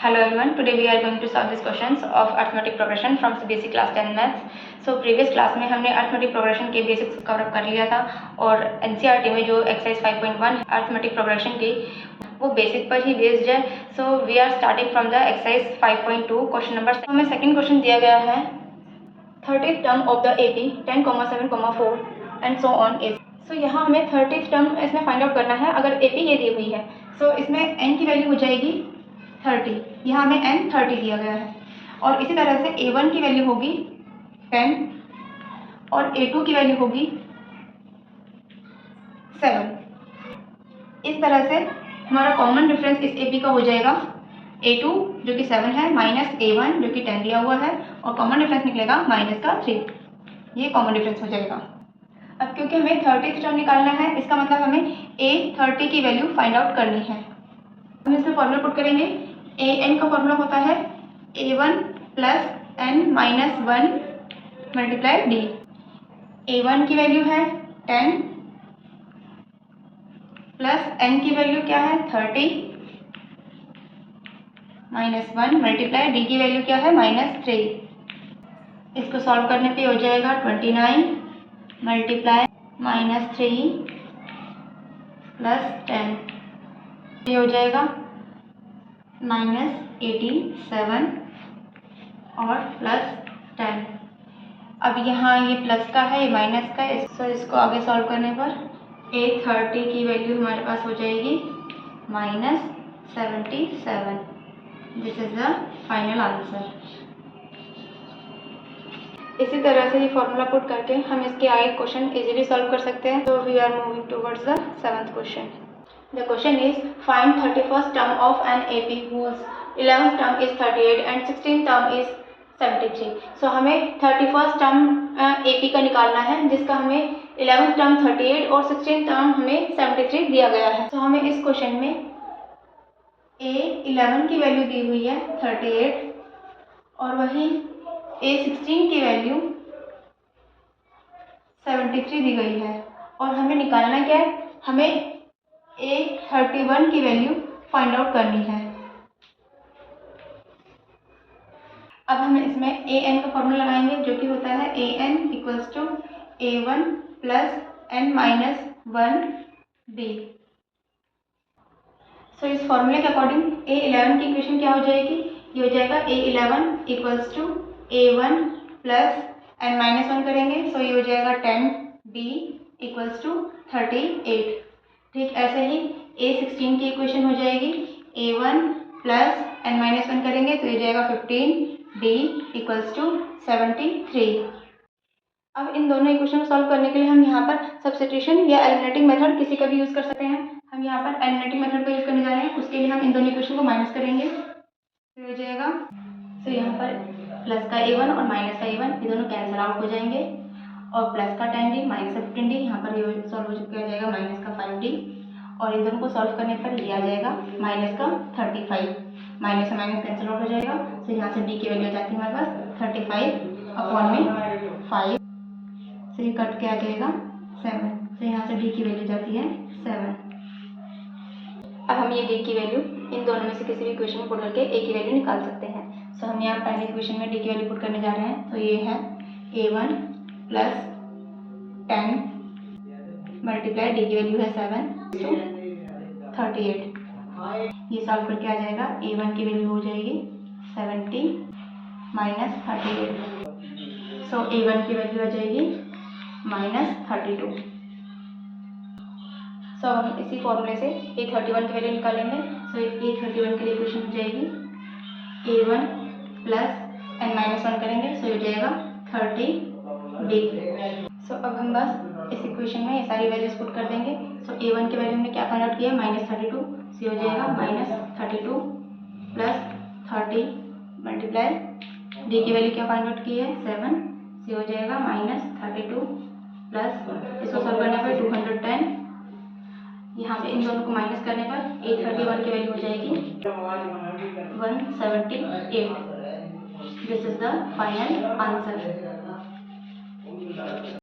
Hello everyone, today we are going to solve these questions of arithmetic progression from CBSE class 10 maths. So previous class में हमने arithmetic progression के basics cover up कर लिया था और NCERT में जो exercise 5.1 arithmetic progression की वो basic पर ही based है. So we are starting from the exercise 5.2 question number. हमें second question दिया गया है 30th term of the AP 10,7,4 and so on is. So यहाँ हमें 30th term इसमें find out करना है. अगर AP ये दी हुई है so इसमें n की वैल्यू हो जाएगी 30. यहाँ हमें n 30 दिया गया है और इसी तरह से a1 की वैल्यू होगी 10 और a2 की वैल्यू होगी 7. इस तरह से हमारा कॉमन डिफरेंस इस AP का हो जाएगा a2 जो कि 7 है माइनस a1 जो कि 10 दिया हुआ है और कॉमन डिफरेंस निकलेगा माइनस का 3. ये कॉमन डिफरेंस हो जाएगा. अब क्योंकि हमें 30th टर्म निकालना है इसका मतलब हमें a30 की वैल्यू फाइंड आउट करनी है. हम इसमें फॉर्मूला पुट करेंगे. an का फॉर्मूला होता है a1 plus n minus 1 multiply d. a1 की वैल्यू है 10 प्लस n की वैल्यू क्या है 30 माइनस 1 मल्टीप्लाई d की वैल्यू क्या है माइनस 3. इसको सॉल्व करने पे हो जाएगा 29 मल्टीप्लाई माइनस 3 प्लस 10. ये हो जाएगा माइनस 87 और प्लस 10. अब यहाँ ये प्लस का है ये माइनस का है इसको आगे सॉल्व करने पर a30 की वैल्यू हमारे पास हो जाएगी minus 77. This is the final answer. इसी तरह से ये फॉर्मूला पुट करके हम इसके आगे क्वेश्चन इजीली सॉल्व कर सकते हैं. So we are moving towards the 7th question. The question is find 31st term of an AP whose 11th term is 38 and 16th term is 73. So हमें 31st term AP का निकालना है जिसका हमें 11th term 38 और 16th term हमें 73 दिया गया है. So हमें इस क्वेश्चन में A11 की वैल्यू दी हुई है 38 और वही A16 की वैल्यू 73 दी गई है और हमें निकालना क्या है. हमें A31 की वैल्यू फाइंड आउट करनी है. अब हम इसमें an का फॉर्मूला लगाएंगे जो कि होता है an equals to a1 plus n minus 1 d. So इस फॉर्मूले के अकॉर्डिंग A11 की इक्वेशन क्या हो जाएगी. ये हो जाएगा A11 equals to a1 plus n minus 1 करेंगे सो ये हो जाएगा 10d इक्वल्स टू 38. ठीक ऐसे ही A16 की इक्वेशन हो जाएगी a1 प्लस n माइनस 1 करेंगे तो ये जाएगा 15d इक्वल्स टू 73. अब इन दोनों इक्वेशन को सॉल्व करने के लिए हम यहाँ पर सब्स्टिट्यूशन या एलिमिनेटिंग मेथड किसी का भी यूज़ कर सकते हैं. हम यहाँ पर एलिमिनेटिंग मेथड का यूज़ करने जा रहे हैं. उसके लिए हम इन दोनों इक्वेशन को माइनस करेंगे तो हो जाएगा. तो यहाँ पर प्लस का a1 और माइनस का a1 ये दोनों कैंसिल आउट हो जाएंगे और प्लस का 10d माइनस का 15d यहाँ पर ये सॉल्व हो चुका जाएगा माइनस का 5d और इन दोनों को सॉल्व करने पर लिया जाएगा माइनस का 35. माइनस से माइनस कैंसिल आउट हो जाएगा तो यहाँ से d की वैल्यू आ जाती है हमारे पास 35 अपॉन में 5 से ये कट के आ जाएगा 7. तो यहाँ से d की वैल्यू जाती है 7. अब हम ये d की वैल्यू इन दोनों में से किसी भी इक्वेशन में पुट करके a की वैल्यू निकाल सकते हैं. सो हम यहाँ पहले इक्वेशन में d की वैल्यू पुट करने जा रहे हैं. तो ये है a1 प्लस 10 मल्टीप्लाई d की वैल्यू है 7 टू 38. ये सॉल्व करके आ जाएगा a1 की वैल्यू हो जाएगी 70 माइनस 38. सो a1 की वैल्यू आ जाएगी माइनस 32. सो हम इसी फॉर्मूले से A31 की वैल्यू निकालेंगे. सो A31 के लिए इक्वेशन हो जाएगी a1 प्लस n माइनस 1 करेंगे सो हो जाएगा 30d. सो अब हम बस इस इक्वेशन में ये सारी वैल्यूज पुट कर देंगे. सो a1 की वैल्यू हमने क्या फाइंड आउट किया माइनस 32 सो हो जाएगा माइनस 32 प्लस 30 मल्टीप्लाई d की वैल्यू क्या फाइंड आउट की है 7 सो हो जाएगा माइनस 32 प्लस इसको सॉल्व करने पर 210. यहाँ पे इन दोनों को माइनस करने पर A31 की वैल्यू हो जाएगी 178. This is the final answer.